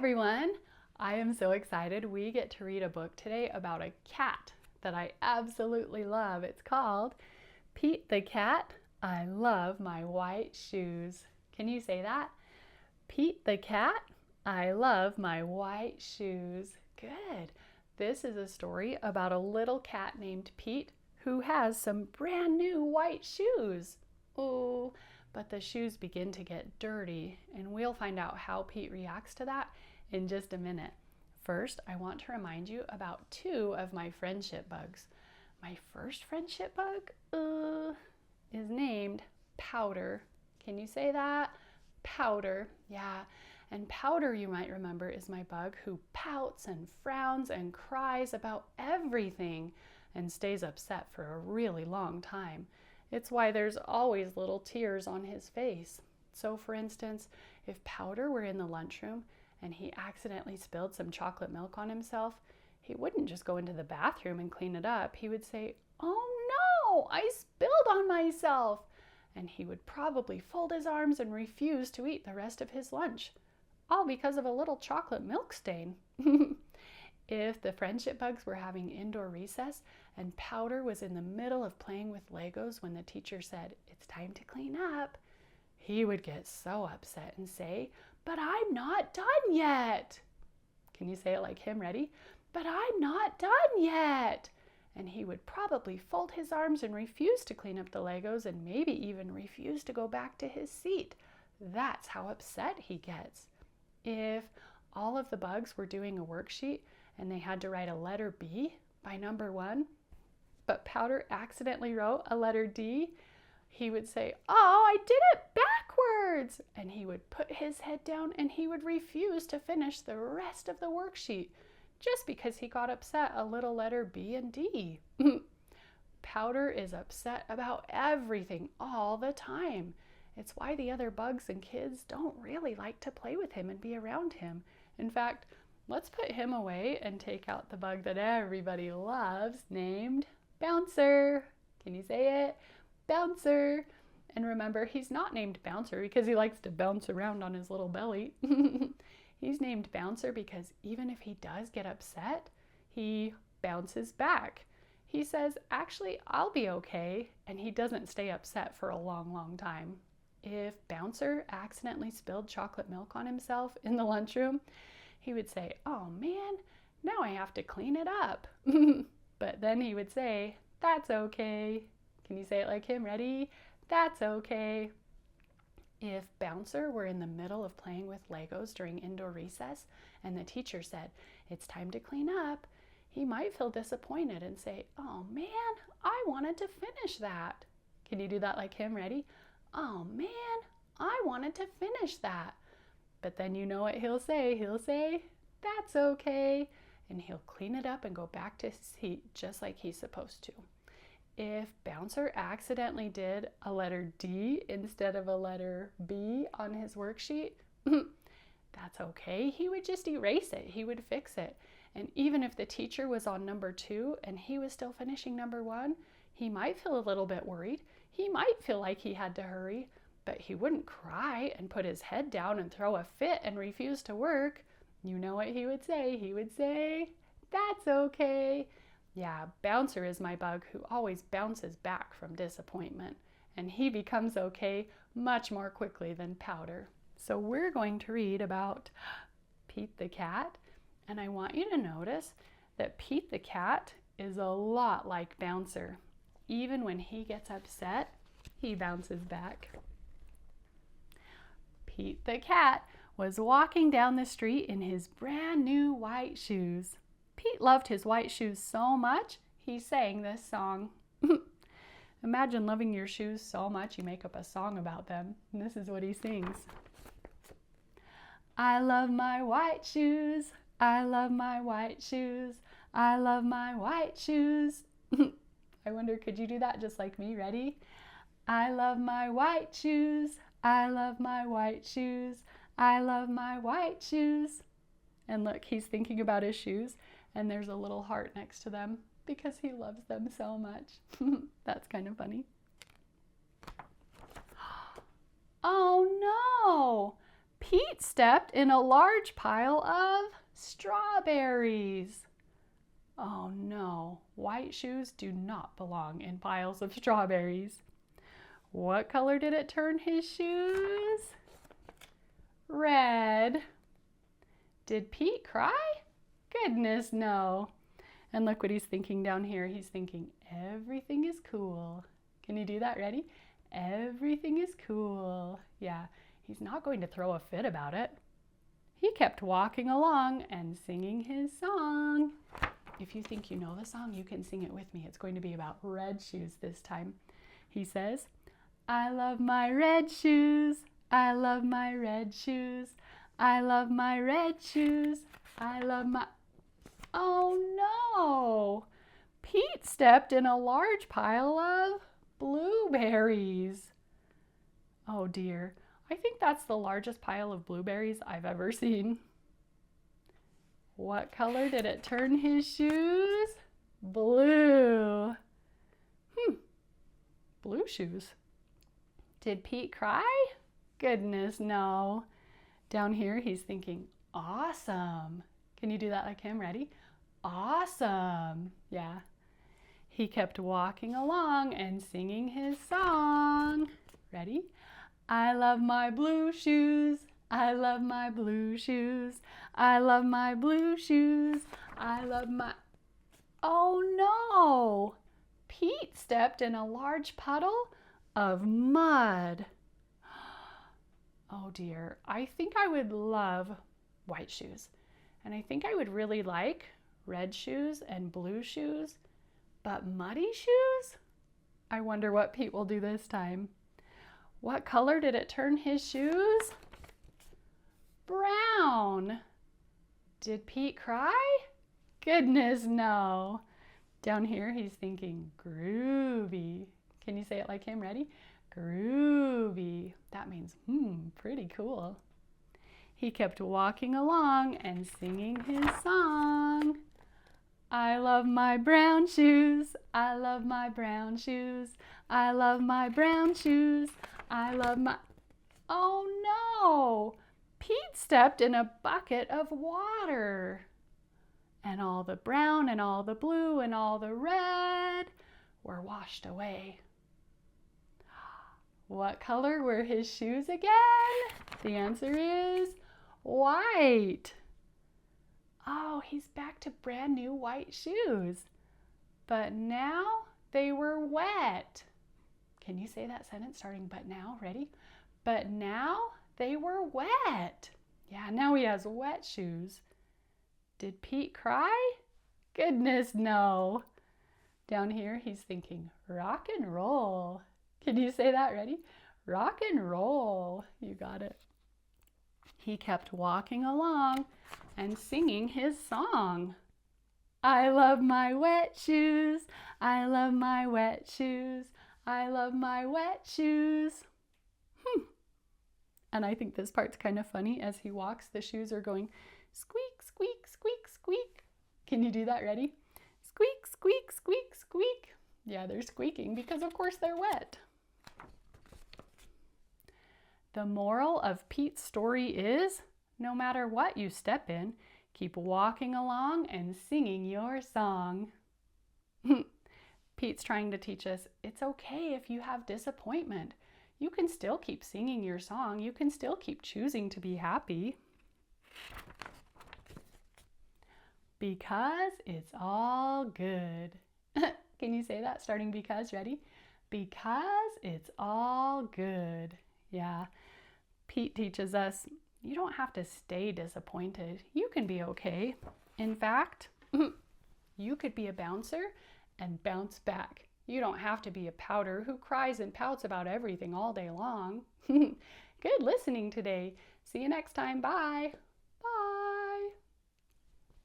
everyone. I am so excited. We get to read a book today about a cat that I absolutely love. It's called Pete the Cat. I love my white shoes. Can you say that? Pete the Cat. I love my white shoes. Good. This is a story about a little cat named Pete who has some brand new white shoes. Oh, but the shoes begin to get dirty, and we'll find out how Pete reacts to that in just a minute. First, I want to remind you about two of my friendship bugs. My first friendship bug is named Powder. Can you say that? Powder. Yeah. And Powder, you might remember, is my bug who pouts and frowns and cries about everything and stays upset for a really long time. It's why there's always little tears on his face. So for instance, if Powder were in the lunchroom and he accidentally spilled some chocolate milk on himself, he wouldn't just go into the bathroom and clean it up. He would say, "Oh no, I spilled on myself." And he would probably fold his arms and refuse to eat the rest of his lunch, all because of a little chocolate milk stain. If the friendship bugs were having indoor recess and Powder was in the middle of playing with Legos when the teacher said, "It's time to clean up," he would get so upset and say, "But I'm not done yet." Can you say it like him? Ready? "But I'm not done yet." And he would probably fold his arms and refuse to clean up the Legos and maybe even refuse to go back to his seat. That's how upset he gets. If all of the bugs were doing a worksheet and they had to write a letter B by number 1, but Powder accidentally wrote a letter D, he would say, "Oh, I did it backwards!" And he would put his head down and he would refuse to finish the rest of the worksheet just because he got upset a little letter B and D. Powder is upset about everything all the time. It's why the other bugs and kids don't really like to play with him and be around him. In fact, let's put him away and take out the bug that everybody loves named Bouncer. Can you say it? Bouncer. And remember, he's not named Bouncer because he likes to bounce around on his little belly. He's named Bouncer because even if he does get upset, he bounces back. He says, "Actually, I'll be okay," and he doesn't stay upset for a long, long time. If Bouncer accidentally spilled chocolate milk on himself in the lunchroom, he would say, "Oh man, now I have to clean it up." But then he would say, "That's okay." Can you say it like him? Ready? That's okay. If Bouncer were in the middle of playing with Legos during indoor recess and the teacher said, "It's time to clean up," he might feel disappointed and say, "Oh man, I wanted to finish that." Can you do that like him? Ready? "Oh man, I wanted to finish that." But then you know what he'll say. He'll say, "That's okay." And he'll clean it up and go back to his seat just like he's supposed to. If Bouncer accidentally did a letter D instead of a letter B on his worksheet, that's okay. He would just erase it. He would fix it. And even if the teacher was on number 2 and he was still finishing number 1, he might feel a little bit worried. He might feel like he had to hurry, but he wouldn't cry and put his head down and throw a fit and refuse to work. You know what he would say? He would say, "That's okay." Yeah, Bouncer is my bug who always bounces back from disappointment, and he becomes okay much more quickly than Powder. So we're going to read about Pete the Cat, and I want you to notice that Pete the Cat is a lot like Bouncer. Even when he gets upset, he bounces back. Pete the Cat was walking down the street in his brand new white shoes. Pete loved his white shoes so much, he sang this song. Imagine loving your shoes so much you make up a song about them. And this is what he sings. "I love my white shoes. I love my white shoes. I love my white shoes." I wonder, could you do that just like me? Ready? "I love my white shoes. I love my white shoes. I love my white shoes." And look, he's thinking about his shoes, and there's a little heart next to them because he loves them so much. That's kind of funny. Oh no! Pete stepped in a large pile of strawberries. Oh no, white shoes do not belong in piles of strawberries. What color did it turn his shoes? Red. Did Pete cry? Goodness, no. And look what he's thinking down here. He's thinking, everything is cool. Can you do that? Ready? Everything is cool. Yeah, he's not going to throw a fit about it. He kept walking along and singing his song. If you think you know the song, you can sing it with me. It's going to be about red shoes this time. He says, I love my red shoes. I love my red shoes. I love my red shoes. I love my... Oh no! Pete stepped in a large pile of blueberries. Oh dear. I think that's the largest pile of blueberries I've ever seen. What color did it turn his shoes? Blue. Blue shoes. Did Pete cry? Goodness, no. Down here, he's thinking, awesome. Can you do that like him? Ready? Awesome. Yeah. He kept walking along and singing his song. Ready? I love my blue shoes. I love my blue shoes. I love my blue shoes. I love my... Oh no! Pete stepped in a large puddle of mud. Oh dear, I think I would love white shoes. And I think I would really like red shoes and blue shoes, but muddy shoes? I wonder what Pete will do this time. What color did it turn his shoes? Brown. Did Pete cry? Goodness, no. Down here, he's thinking groovy. Can you say it like him? Ready? Groovy. That means, pretty cool. He kept walking along and singing his song. I love my brown shoes. I love my brown shoes. I love my brown shoes. I love my... Oh no! Pete stepped in a bucket of water. And all the brown and all the blue and all the red were washed away. What color were his shoes again? The answer is white. Oh, he's back to brand new white shoes. But now they were wet. Can you say that sentence starting but now? Ready? But now they were wet. Yeah, now he has wet shoes. Did Pete cry? Goodness, no. Down here, he's thinking, rock and roll. Can you say that? Ready? Rock and roll. You got it. He kept walking along and singing his song. I love my wet shoes. I love my wet shoes. I love my wet shoes. And I think this part's kind of funny. As he walks, the shoes are going squeak, squeak, squeak, squeak. Can you do that? Ready? Squeak, squeak, squeak, squeak. Yeah, they're squeaking because of course they're wet. The moral of Pete's story is, no matter what you step in, keep walking along and singing your song. Pete's trying to teach us it's okay if you have disappointment. You can still keep singing your song. You can still keep choosing to be happy. Because it's all good. Can you say that starting because? Ready? Because it's all good. Yeah. Pete teaches us you don't have to stay disappointed. You can be okay. In fact, you could be a bouncer and bounce back. You don't have to be a pouter who cries and pouts about everything all day long. Good listening today. See you next time. Bye.